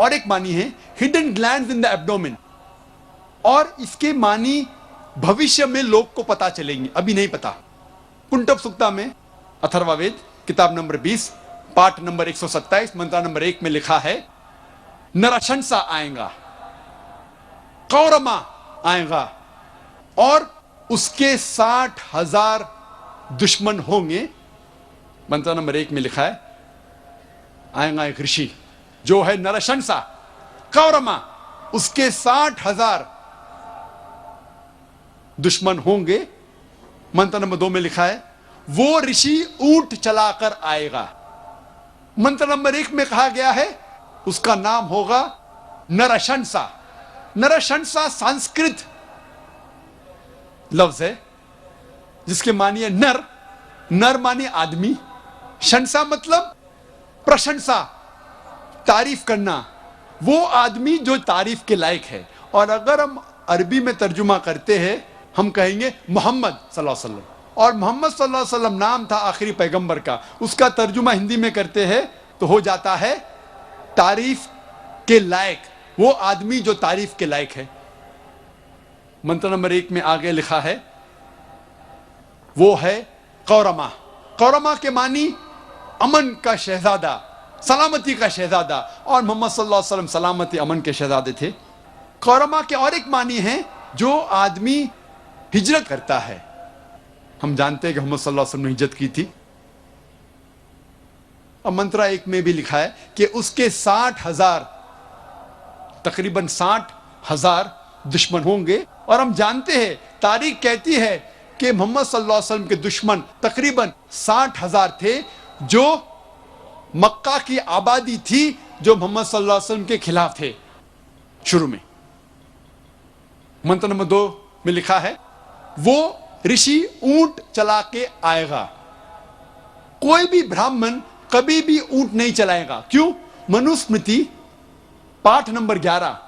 और एक मानी है hidden glands in the abdomen, और इसके मानी भविष्य में लोग को पता चलेंगे, अभी नहीं पता। पुंटव सुक्ता में अथर्ववेद किताब नंबर 20 पाठ नंबर 127 मंत्र नंबर 1 में लिखा है, नरशंसा आएगा, कौरमा आएगा और उसके 60,000 दुश्मन होंगे। मंत्र नंबर 1 में लिखा है, आएगा एक ऋषि जो है नरशंसा, कौरमा, उसके 60,000 दुश्मन होंगे। मंत्र नंबर 2 में लिखा है, वो ऋषि ऊंट चलाकर आएगा। मंत्र नंबर 1 में कहा गया है उसका नाम होगा नरशंसा। नरशंसा संस्कृत लफ्ज है जिसके मानिए नर, नर मानिए आदमी, शंसा मतलब प्रशंसा, तारीफ करना, वो आदमी जो तारीफ के लायक है। और अगर हम अरबी में तर्जुमा करते हैं हम कहेंगे मोहम्मद सल्लल्लाहु अलैहि वसल्लम, और मोहम्मद सल्लल्लाहु अलैहि वसल्लम नाम था आखिरी पैगंबर का, उसका तर्जुमा हिंदी में करते हैं तो हो जाता है तारीफ के लायक, वो आदमी जो तारीफ के लायक है। मंत्र नंबर 1 में आगे लिखा है, वो है कौरमा। कौरमा के मानी अमन का शहजादा, सलामती का शहजादा, और मोहम्मद सल्लल्लाहु अलैहि वसल्लम सलामती अमन के शहजादे थे। कौरमा के और एक मानी है जो आदमी हिजरत करता है। हम जानते हैं कि मोहम्मद सल्लल्लाहु अलैहि वसल्लम ने हिजरत की थी। और मंत्र 1 में भी लिखा है कि उसके 60,000 तकरीबन 60,000 दुश्मन होंगे। और हम जानते हैं, तारीख कहती है कि मोहम्मद सल्लल्लाहु अलैहि वसल्लम के दुश्मन तकरीबन 60,000 थे, जो मक्का की आबादी थी जो मोहम्मद सल्लल्लाहु अलैहि वसल्लम के खिलाफ थे शुरू में। मंत्र नंबर 2 में लिखा है, वो ऋषि ऊंट चला के आएगा। कोई भी ब्राह्मण कभी भी ऊंट नहीं चलाएगा। क्यों? मनुस्मृति पाठ नंबर 11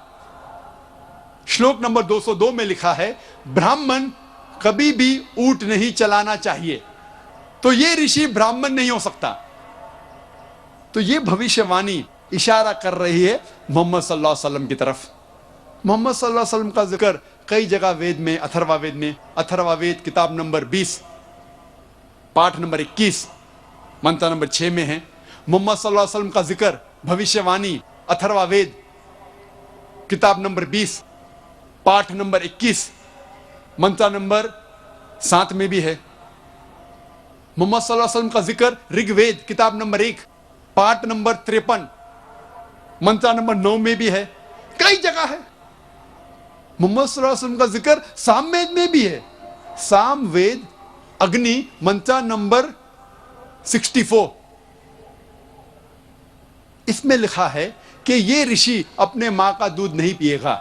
श्लोक नंबर 202 में लिखा है, ब्राह्मण कभी भी ऊंट नहीं चलाना चाहिए। तो ये ऋषि ब्राह्मण नहीं हो सकता। तो ये भविष्यवाणी इशारा कर रही है मोहम्मद सल्लल्लाहु अलैहि वसल्लम की तरफ। मोहम्मद सल्लल्लाहु अलैहि वसल्लम का जिक्र कई जगह वेद में, अथर्ववेद में, अथर्ववेद किताब नंबर 20 पाठ नंबर 21 मंत्र नंबर 6 में है। मोहम्मद सल्लल्लाहु अलैहि वसल्लम का जिक्र भविष्यवाणी अथर्ववेद किताब नंबर 20 पाठ नंबर 21 मंत्र नंबर 7 में भी है। मोहम्मद सल्लल्लाहु अलैहि वसल्लम का जिक्र ऋग्वेद किताब नंबर 1 पाठ नंबर 53 मंत्र नंबर 9 में भी है। कई जगह है। मोहम्मद सल्लल्लाहु अलैहि वसल्लम का जिक्र सामवेद में भी है। सामवेद अग्नि मंत्र नंबर 64, इसमें लिखा है कि ये ऋषि अपने मां का दूध नहीं पिएगा।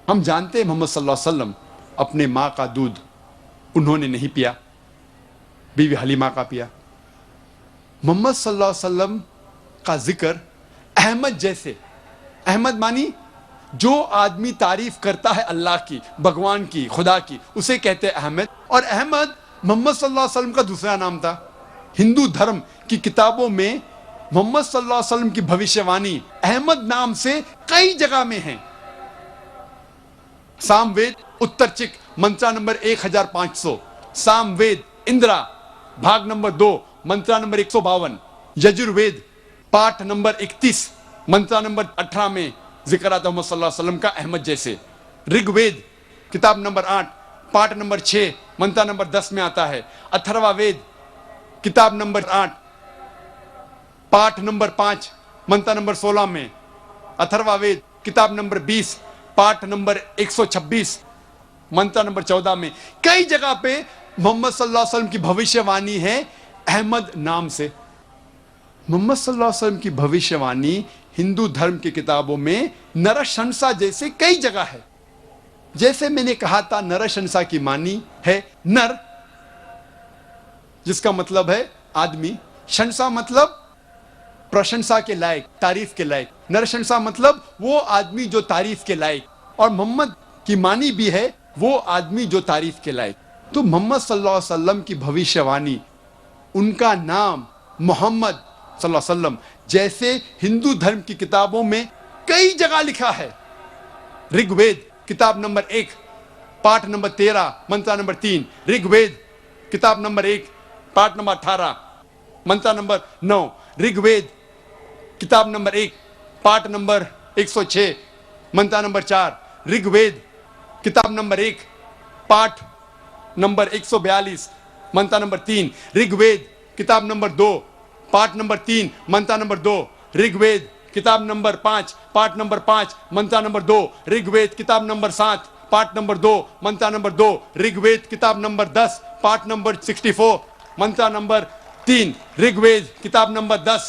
हम जानते हैं मोहम्मद सल्लल्लाहु अलैहि वसल्लम अपने मां का दूध उन्होंने नहीं पिया, बीवी हलीमा का पिया। मोहम्मद सल्लल्लाहु अलैहि वसल्लम का जिक्र अहमद जैसे, अहमद मानी जो आदमी तारीफ करता है अल्लाह की, भगवान की, खुदा की, उसे कहते हैं अहमद। और अहमद मोहम्मद सल्लल्लाहु अलैहि वसल्लम का दूसरा नाम था। हिंदू धर्म की किताबों में मोहम्मद सल्लल्लाहु अलैहि वसल्लम की भविष्यवाणी अहमद नाम से कई जगह में है। सामवेद उत्तरचिक मंत्र नंबर 1500, सामवेद इंद्रा भाग नंबर 2 मंत्र नंबर 152, यजुर्वेद पाठ नंबर 31 मंत्र नंबर 18 में जिक्र आता है मोहम्मद सल्लल्लाहु अलैहि वसल्लम का अहमद जैसे। ऋग्वेद किताब नंबर 8 पाठ नंबर 6 मंत्र नंबर 10 में आता है। अथर्ववेद किताब नंबर 8 पाठ नंबर 5 मंत्र नंबर 16 में। अथर्ववेद किताब नंबर 20 पाठ नंबर 126 मंत्र नंबर 14 में। कई जगह पे मोहम्मद सल्लल्लाहु अलैहि वसल्लम की भविष्यवाणी है अहमद नाम से। मोहम्मद सल्लल्लाहु अलैहि वसल्लम की भविष्यवाणी हिंदू धर्म की किताबों में नरशंसा जैसे कई जगह है। जैसे मैंने कहा था, नरशंसा की मानी है नर, जिसका मतलब है आदमी। शंसा मतलब प्रशंसा के लायक, तारीफ के लायक। नरशंसा मतलब वो आदमी जो तारीफ के लायक। और मोहम्मद की मानी भी है वो आदमी जो तारीफ के लायक। तो मोहम्मद सल्लल्लाहु अलैहि वसल्लम की भविष्यवाणी, उनका नाम मोहम्मद सल्लल्लाहु अलैहि वसल्लम, जैसे हिंदू धर्म की किताबों में कई जगह लिखा है। ऋग्वेद किताब नंबर 1 पाठ नंबर 13 मंत्र नंबर 3, ऋग्वेद किताब नंबर 1 पाठ नंबर 18 मंत्र नंबर 9, ऋग्वेद किताब नंबर 1 पाठ नंबर 106 मंत्र नंबर 4, ऋग्वेद किताब नंबर 1 पाठ नंबर 142 मंत्र नंबर 3, ऋग्वेद किताब नंबर 2 पाठ नंबर 3 मंत्र नंबर 2, ऋग्वेद किताब नंबर 5 पाठ नंबर 5 मंत्र नंबर 2, ऋग्वेद किताब नंबर 7 पाठ नंबर 2 मंत्र नंबर 2, ऋग्वेद किताब नंबर 10 पाठ नंबर 64 मंत्र नंबर 3, ऋग्वेद किताब नंबर 10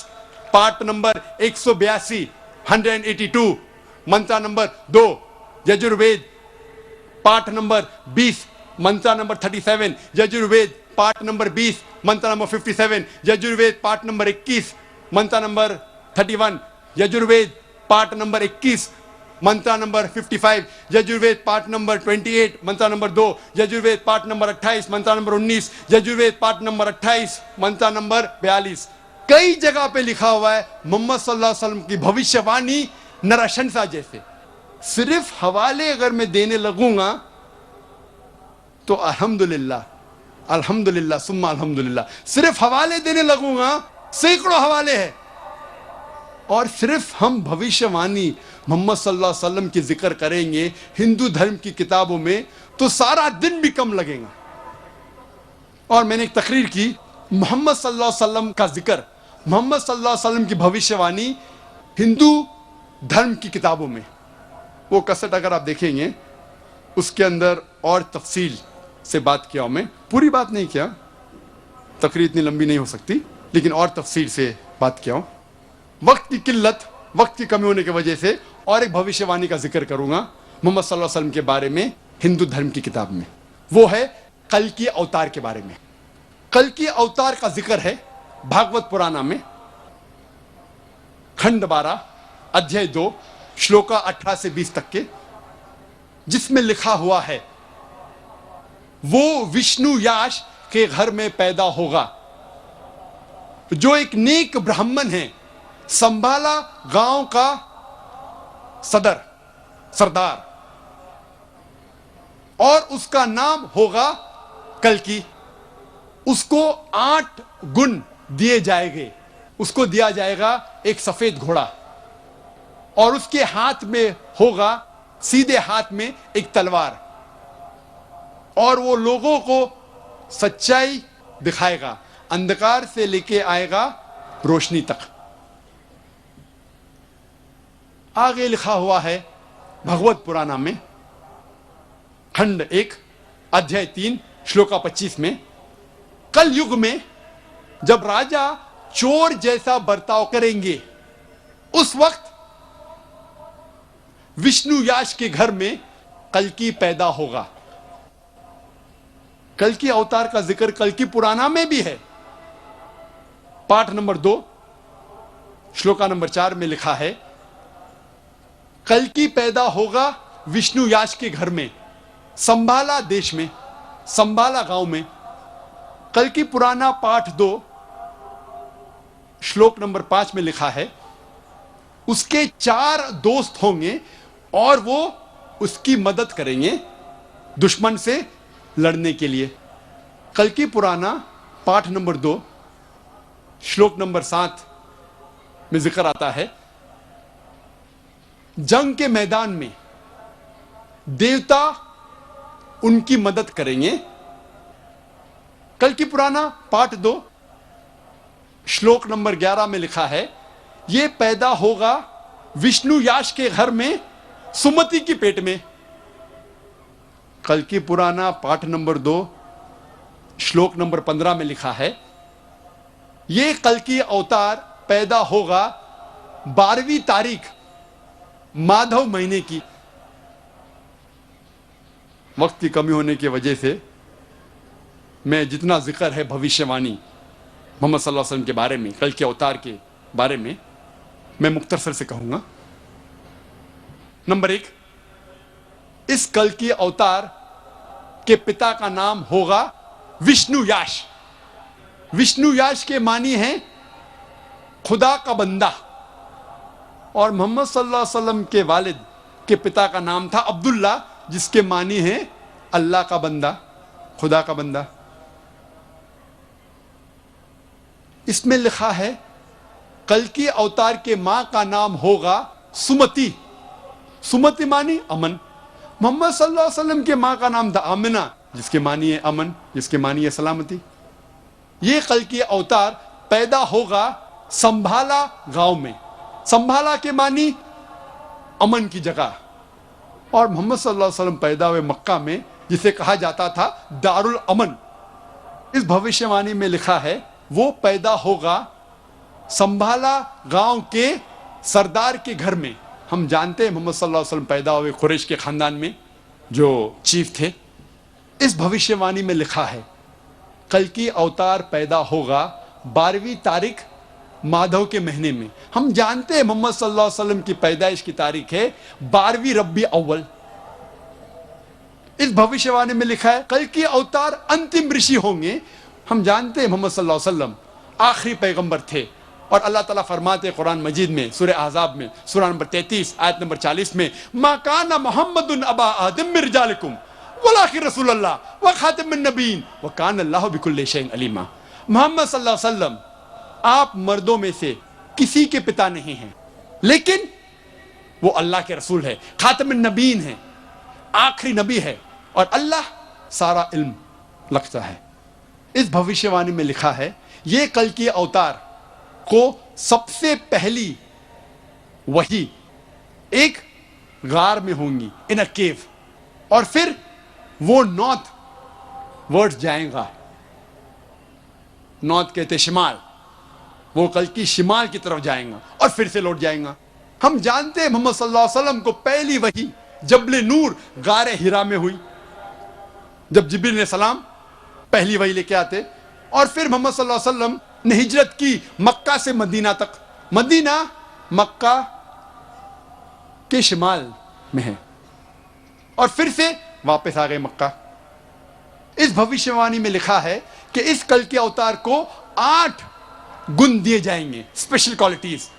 पाठ नंबर 182 182 मंत्र नंबर 2, यजुर्वेद पाठ नंबर 20 मंत्र नंबर 37, यजुर्वेद पाठ नंबर 20 मंत्र नंबर 57, यजुर्वेद पाठ नंबर 21 मंत्र नंबर 31, यजुर्वेद पाठ नंबर 21 मंत्र नंबर 55, यजुर्वेद पाठ नंबर 28 मंत्र नंबर 2, यजुर्वेद पाठ नंबर 28 मंत्र नंबर 19, यजुर्वेद पाठ नंबर 28 मंत्र नंबर 42। कई जगह पे लिखा हुआ है मोहम्मद सल्लल्लाहु अलैहि वसल्लम की भविष्यवाणी नरशंसा जैसे। सिर्फ हवाले अगर मैं देने लगूंगा तो अल्हम्दुलिल्लाह अल्हम्दुलिल्लाह सुम्मा अल्हम्दुलिल्लाह, सिर्फ हवाले देने लगूंगा सैकड़ों हवाले हैं। और सिर्फ हम भविष्यवाणी मोहम्मद सल्लल्लाहु अलैहि वसल्लम की जिक्र करेंगे हिंदू धर्म की किताबों में तो सारा दिन भी कम लगेगा। और मैंने एक तकरीर की मोहम्मद सल्लल्लाहु अलैहि वसल्लम का जिक्र, मोहम्मद सल्लल्लाहु अलैहि वसल्लम की भविष्यवाणी हिंदू धर्म की किताबों में, वो कसट अगर आप देखेंगे उसके अंदर और तफसील से बात किया। मैं पूरी बात नहीं किया, तकरीर इतनी लंबी नहीं हो सकती, लेकिन और तफसील से बात किया हूं। वक्त की किल्लत, वक्त की कमी होने की वजह से और एक भविष्यवाणी का जिक्र करूंगा मोहम्मद सल्लल्लाहु अलैहि वसल्लम के बारे में हिंदू धर्म की किताब में। वो है कल के अवतार के बारे में। कल के अवतार का जिक्र है भागवत पुराण में खंड 12 अध्याय 2 श्लोका 18 से 20 तक के, जिसमें लिखा हुआ है वो विष्णु याश के घर में पैदा होगा जो एक नेक ब्राह्मण है, संभाला गांव का सरदार, और उसका नाम होगा कल्कि। उसको 8 गुण दिए जाएंगे। उसको दिया जाएगा एक सफेद घोड़ा और उसके हाथ में होगा, सीधे हाथ में एक तलवार, और वो लोगों को सच्चाई दिखाएगा, अंधकार से लेके आएगा रोशनी तक। आगे लिखा हुआ है भगवत पुराण में खंड 1 अध्याय 3 श्लोका 25 में, कल युग में जब राजा चोर जैसा बर्ताव करेंगे उस वक्त विष्णु याश के घर में कल्कि पैदा होगा। कल्कि अवतार का जिक्र कल्कि पुराना में भी है। पाठ नंबर 2 श्लोका नंबर 4 में लिखा है कल्कि पैदा होगा विष्णु याश के घर में, संभाला देश में, संभाला गांव में। कल्कि पुराना पाठ 2 श्लोक नंबर 5 में लिखा है उसके 4 दोस्त होंगे और वो उसकी मदद करेंगे दुश्मन से लड़ने के लिए। कल्कि पुराना पाठ नंबर 2 श्लोक नंबर 7 में जिक्र आता है जंग के मैदान में देवता उनकी मदद करेंगे। कल्कि पुराना पाठ 2 श्लोक नंबर 11 में लिखा है यह पैदा होगा विष्णु याश के घर में सुमति की पेट में। कल्कि पुराना पाठ नंबर 2 श्लोक नंबर 15 में लिखा है यह कल्कि अवतार पैदा होगा 12वीं तारीख माधव महीने की। वक्त की कमी होने की वजह से मैं जितना जिक्र है भविष्यवाणी मोहम्मद सल्लल्लाहु अलैहि वसल्लम के बारे में, कल के अवतार के बारे में, मैं मुख्तसर से कहूंगा। नंबर 1, इस कल के अवतार के पिता का नाम होगा विष्णु याश। विष्णु याश के मानी हैं खुदा का बंदा। और मोहम्मद सल्लल्लाहु अलैहि वसल्लम के वालिद के पिता का नाम था अब्दुल्ला, जिसके मानी है अल्लाह का बंदा, खुदा का बंदा। इसमें लिखा है कल की अवतार के मां का नाम होगा सुमति। सुमति मानी अमन। मोहम्मद सल्लल्लाहु अलैहि वसल्लम के मां का नाम था आमिना, जिसके मानी है अमन, जिसके मानी है सलामती। ये कल की अवतार पैदा होगा संभाला गांव में। संभाला के मानी अमन की जगह। और मोहम्मद सल्लल्लाहु अलैहि वसल्लम पैदा हुए मक्का में, जिसे कहा जाता था दारुल अमन। इस भविष्यवाणी में लिखा है वो पैदा होगा संभाला गांव के सरदार के घर में। हम जानते हैं मोहम्मद सल्लल्लाहु अलैहि वसल्लम पैदा हुए कुरैश के खानदान में, जो चीफ थे। इस भविष्यवाणी में लिखा है कल की अवतार पैदा होगा 12वीं तारीख माधव के महीने में। हम जानते हैं मोहम्मद सल्लल्लाहु अलैहि वसल्लम की पैदाइश की तारीख है 12वीं रब्बी अव्वल। इस भविष्यवाणी में लिखा है कल की अवतार अंतिम ऋषि होंगे। हम जानते हैं मोहम्मद सल्लल्लाहु अलैहि वसल्लम आखिरी पैगंबर थे। और अल्लाह ताला फरमाते हैं कुरान मजीद में सूरह अहज़ाब में सूरा नंबर 33 आयत नंबर 40 में, मा काना मुहम्मदुन अबा आदम मिन रिजालिकुम वलाकिन रसूलुल्लाह व खातिमुन नबीन व काना अल्लाहु बिकुल्लि शैइन अलीमा। मोहम्मद सल्लल्लाहु अलैहि वसल्लम आप मर्दों में से किसी के पिता नहीं हैं, लेकिन वो अल्लाह के रसूल है, खातिमुन नबीन है, आखिरी नबी है, और अल्लाह सारा इल्म रखता है। इस भविष्यवाणी में लिखा है ये कल की अवतार को सबसे पहली वही एक गार में होंगी, इन अ केव, और फिर वो नॉर्थ वर्ड जाएगा। नॉर्थ कहते शिमाल, वो कल की शिमाल की तरफ जाएगा और फिर से लौट जाएगा। हम जानते हैं मोहम्मद सल्लल्लाहु अलैहि वसल्लम को पहली वही जबले नूर गारे हिरा में हुई, जब जिब्रील ने सलाम पहली वही लेके आते। और फिर मोहम्मद सल्लल्लाहु अलैहि वसल्लम ने हिजरत की मक्का से मदीना तक। मदीना मक्का के शिमाल में है, और फिर से वापस आ गए मक्का। इस भविष्यवाणी में लिखा है कि इस कल के अवतार को 8 गुण दिए जाएंगे, स्पेशल क्वालिटीज।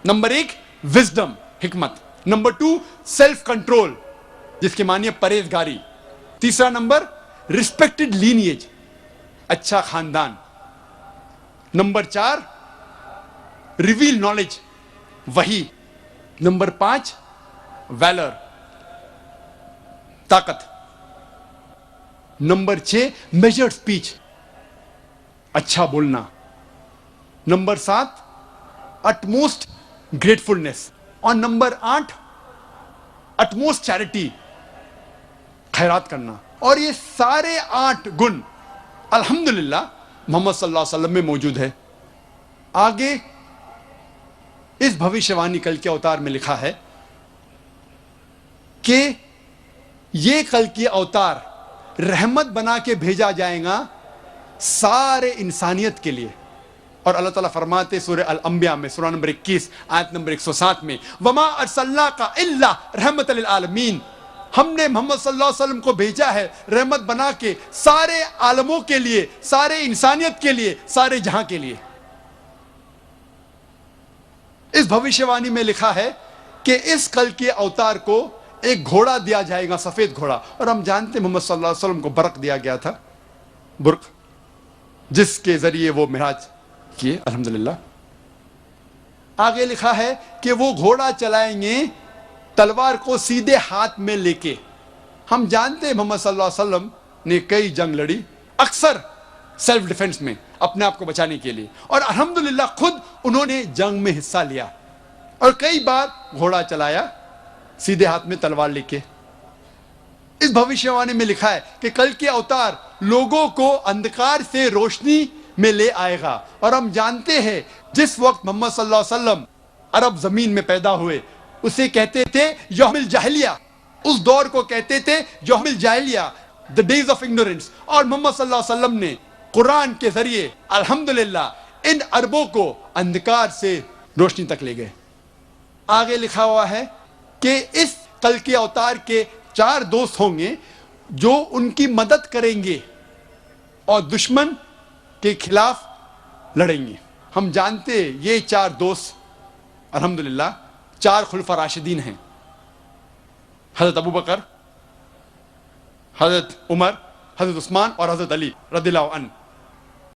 नंबर 1 विजडम, हिकमत। नंबर 2 सेल्फ कंट्रोल, जिसके मानिए परहेजगारी। तीसरा नंबर रिस्पेक्टेड लीनिएज, अच्छा खानदान। नंबर 4 रिवील नॉलेज, वही। नंबर 5 वैलर, ताकत। नंबर 6 मेजर्ड स्पीच, अच्छा बोलना। नंबर 7 अटमोस्ट ग्रेटफुलनेस, और नंबर 8 अटमोस्ट चैरिटी, खैरात करना। और ये सारे 8 गुण अल्हम्दुलिल्लाह मोहम्मद सल्लल्लाहु अलैहि वसल्लम में मौजूद है। आगे इस भविष्यवाणी कल के अवतार में लिखा है कि ये कल की अवतार रहमत बना के भेजा जाएगा सारे इंसानियत के लिए। और अल्लाह ताला फरमाते सूरह अल अंबिया में सूरा नंबर 21 आयत नंबर 107 में, वमा अरसलनाका इल्ला रहमतल लिल आलमीन, हमने मोहम्मद सल्लल्लाहु अलैहि वसल्लम को भेजा है रहमत बना के सारे आलमों के लिए, सारे इंसानियत के लिए, सारे जहां के लिए। इस भविष्यवाणी में लिखा है कि इस कल के अवतार को एक घोड़ा दिया जाएगा, सफेद घोड़ा। और हम जानते हैं मोहम्मद सल्लल्लाहु अलैहि वसल्लम को बरक दिया गया था, बुर्क, जिसके जरिए वो मिराज किए अल्हम्दुलिल्लाह। आगे लिखा है कि वो घोड़ा चलाएंगे तलवार को सीधे हाथ में लेके। हम जानते हैं मोहम्मद सल्लल्लाहु अलैहि वसल्लम ने कई जंग लड़ी, अक्सर सेल्फ डिफेंस में, अपने आप को बचाने के लिए। और अल्हम्दुलिल्लाह खुद उन्होंने जंग में हिस्सा लिया और कई बार घोड़ा चलाया सीधे हाथ में तलवार लेके। इस भविष्यवाणी में लिखा है कि कल के अवतार लोगों को अंधकार से रोशनी में ले आएगा। और हम जानते हैं जिस वक्त मोहम्मद सल्लल्लाहु अलैहि वसल्लम अरब जमीन में पैदा हुए उसे कहते थे यौमिल जाहिलिया, उस दौर को कहते थे यौमिल जाहिलिया, द डेज ऑफ इग्नोरेंस। और मोहम्मद सल्लल्लाहु अलैहि वसल्लम ने कुरान के जरिए अल्हम्दुलिल्लाह इन अरबों को अंधकार से रोशनी तक ले गए। आगे लिखा हुआ है कि इस कल के अवतार के 4 दोस्त होंगे जो उनकी मदद करेंगे और दुश्मन के खिलाफ लड़ेंगे। हम जानते हैं ये 4 दोस्त अल्हम्दुलिल्लाह 4 खुलफा राशिदीन हैं, हजरत अबू बकर, हजरत उमर, हजरत उस्मान और हजरत अली रदियल्लाहु अन्हु।